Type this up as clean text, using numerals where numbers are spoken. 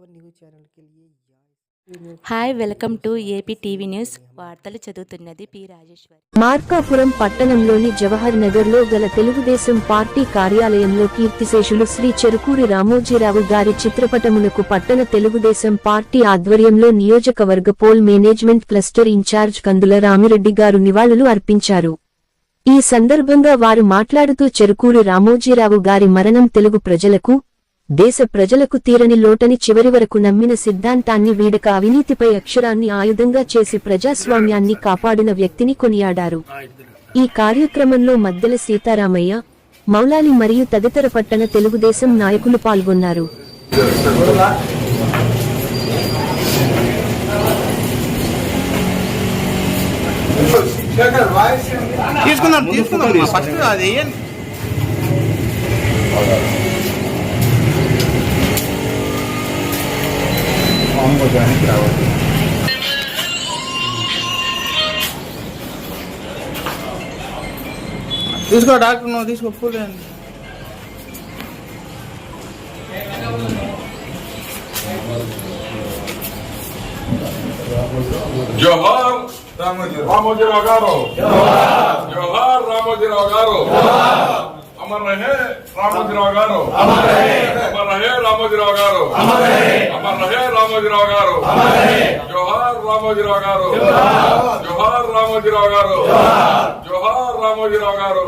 और news channel के लिए hi welcome to AP TV news. వార్తలు చదువుతున్నది పి రాజేశ్వరి. మార్కాపురం పట్టణంలోని జవహర్ నగర్లో గల తెలుగుదేశం పార్టీ కార్యాలయంలో కీర్తిశేషులు శ్రీ చెరుకూరి రామోజీరావు గారి చిత్రపటమునకు పట్టణ తెలుగుదేశం పార్టీ ఆధ్వర్యంలో నియోజకవర్గ పోల్ మేనేజ్మెంట్ క్లస్టర్ ఇన్ఛార్జ్ కందుల రామిరెడ్డి గారు నివాళులు అర్పించారు. ఈ సందర్భంగా వారు మాట్లాడుతూ చెరుకూరి రామోజీరావు గారి మరణం తెలుగు ప్రజలకు, దేశ ప్రజలకు తీరని లోటని, చివరి వరకు నమ్మిన సిద్ధాంతాన్ని వీడక అవినీతిపై అక్షరాన్ని ఆయుధంగా చేసి ప్రజాస్వామ్యాన్ని కాపాడిన వ్యక్తిని కొనియాడారు. ఈ కార్యక్రమంలో మద్దెల సీతారామయ్య, మౌలాలి మరియు తదితర పట్టణ తెలుగుదేశం నాయకులు పాల్గొన్నారు. తీసుకో డాక్టర్, నువ్వు తీసుకో ఫుల్. జోహార్ రామోజీరావు గారు, జోహార్ రామోజీరావు గారు, అమర్ రహే రామోజీరావు గారు, అమర్ రహే రామోజీరావు గారు, అమర్ రహే రామోజీరావు గారు, జోహార్ రామోజీరావు గారు, జోహార్ రామోజీరావు గారు, జోహార్ రామోజీరావు గారు.